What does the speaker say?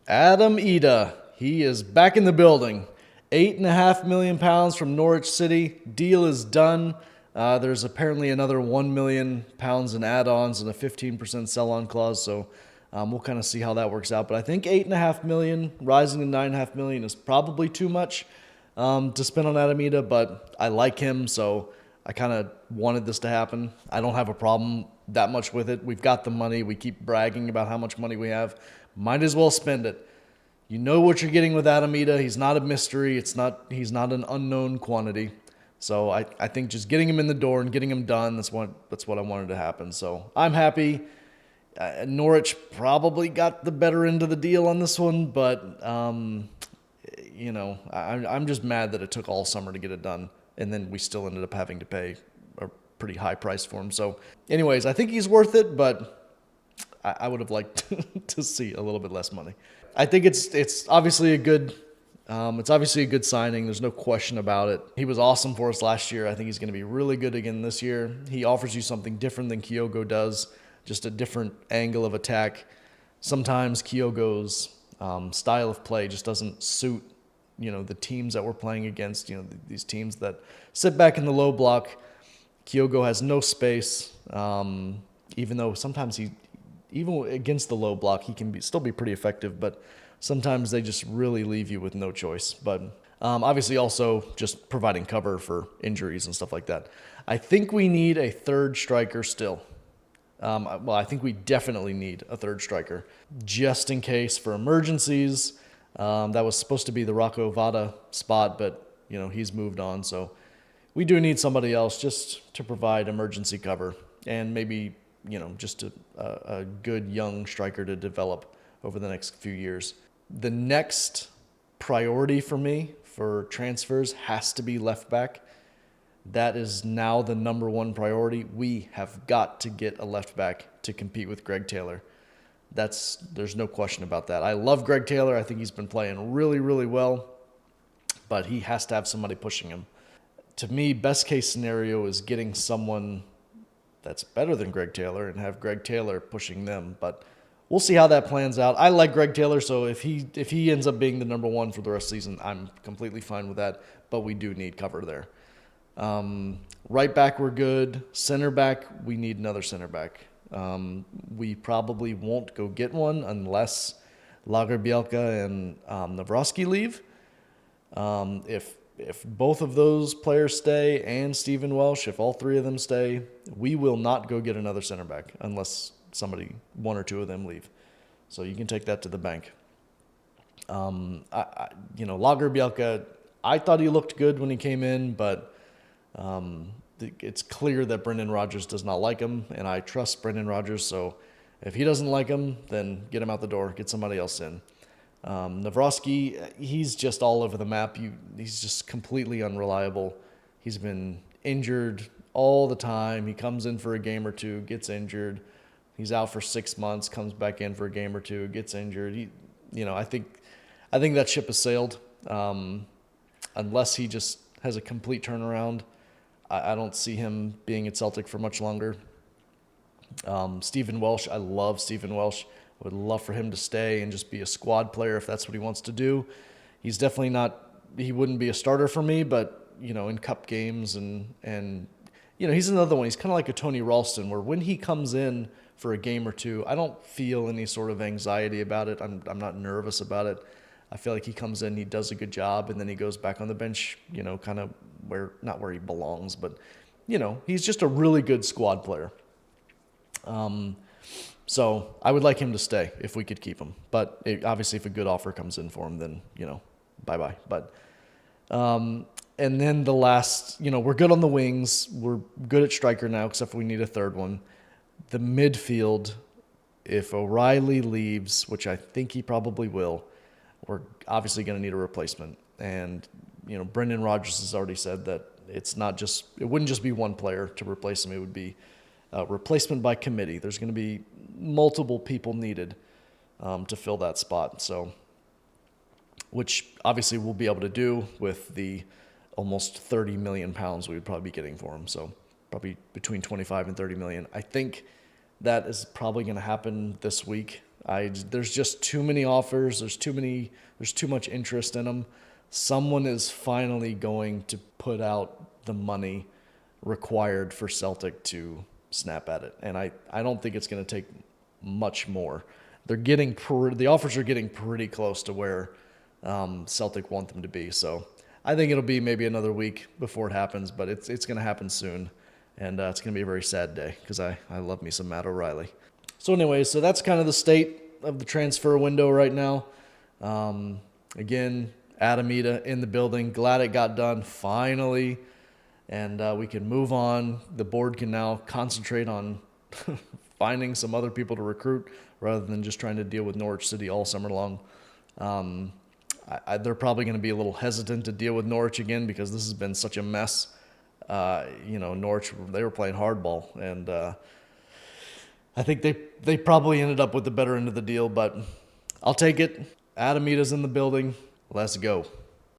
Adam Idah, he is back in the building. £8.5 million from Norwich City. Deal is done. There's apparently another £1 million in add-ons and a 15% sell-on clause. So we'll kind of see how that works out. But I think $8.5 million rising to $9.5 million is probably too much to spend on Adam Idah. But I like him, so I kind of wanted this to happen. I don't have a problem that much with it. We've got the money. We keep bragging about how much money we have. Might as well spend it. You know what you're getting with Adam Idah. He's not a mystery. He's not an unknown quantity. So I think just getting him in the door and getting him done, that's what I wanted to happen. So I'm happy. Norwich probably got the better end of the deal on this one, but I'm just mad that it took all summer to get it done, and then we still ended up having to pay a pretty high price for him. So, anyways, I think he's worth it, but I would have liked to see a little bit less money. I think it's obviously a good signing. There's no question about it. He was awesome for us last year. I think he's going to be really good again this year. He offers you something different than Kyogo does, just a different angle of attack. Sometimes Kyogo's style of play just doesn't suit the teams that we're playing against. These teams that sit back in the low block. Kyogo has no space, even though sometimes even against the low block, he can still be pretty effective, but sometimes they just really leave you with no choice. But obviously also just providing cover for injuries and stuff like that. I think we need a third striker still. I think we definitely need a third striker just in case for emergencies. That was supposed to be the Rocco Vada spot, but he's moved on. So we do need somebody else just to provide emergency cover and maybe just a good young striker to develop over the next few years. The next priority for me for transfers has to be left back. That is now the number one priority. We have got to get a left back to compete with Greg Taylor. There's no question about that. I love Greg Taylor. I think he's been playing really, really well, but he has to have somebody pushing him. To me, best case scenario is getting someone that's better than Greg Taylor and have Greg Taylor pushing them. But we'll see how that plans out. I like Greg Taylor, so if he ends up being the number one for the rest of the season, I'm completely fine with that. But we do need cover there. Right back, we're good. Center back, we need another center back. We probably won't go get one unless Lagerbielke and Navrosky leave. If both of those players stay and Stephen Welsh, if all three of them stay, we will not go get another center back unless one or two of them leave. So you can take that to the bank. Lagerbielke, I thought he looked good when he came in, but it's clear that Brendan Rodgers does not like him, and I trust Brendan Rodgers. So if he doesn't like him, then get him out the door, get somebody else in. Navrosky, he's just all over the map. He's just completely unreliable. He's been injured all the time. He comes in for a game or two, gets injured. He's out for 6 months, comes back in for a game or two, gets injured. I think that ship has sailed. Unless he just has a complete turnaround, I don't see him being at Celtic for much longer. Stephen Welsh, I love Stephen Welsh. I would love for him to stay and just be a squad player if that's what he wants to do. He's definitely he wouldn't be a starter for me, but, in cup games and he's another one. He's kind of like a Tony Ralston where when he comes in for a game or two, I don't feel any sort of anxiety about it. I'm not nervous about it. I feel like he comes in, he does a good job, and then he goes back on the bench, kind of not where he belongs, but, he's just a really good squad player. So I would like him to stay if we could keep him. But obviously if a good offer comes in for him, then, bye-bye. But and then the last, we're good on the wings. We're good at striker now, except for we need a third one. The midfield, if O'Reilly leaves, which I think he probably will, we're obviously going to need a replacement. And, Brendan Rodgers has already said that it wouldn't just be one player to replace him. It would be replacement by committee. There's going to be multiple people needed to fill that spot. So, which obviously we'll be able to do with the almost £30 million we would probably be getting for him. So probably between 25 and 30 million. I think that is probably going to happen this week. There's just too many offers. There's too much interest in them. Someone is finally going to put out the money required for Celtic to snap at it, and I don't think it's going to take much more. The offers are getting pretty close to where Celtic want them to be. So I think it'll be maybe another week before it happens, but it's going to happen soon, and it's going to be a very sad day because I love me some Matt O'Reilly. So anyway, so that's kind of the state of the transfer window right now. Again, Adam Idah in the building. Glad it got done finally, and we can move on. The board can now concentrate on finding some other people to recruit rather than just trying to deal with Norwich City all summer long. They're probably going to be a little hesitant to deal with Norwich again because this has been such a mess. Norwich, they were playing hardball, and I think they probably ended up with the better end of the deal, but I'll take it. Adam Idah's in the building. Let's go.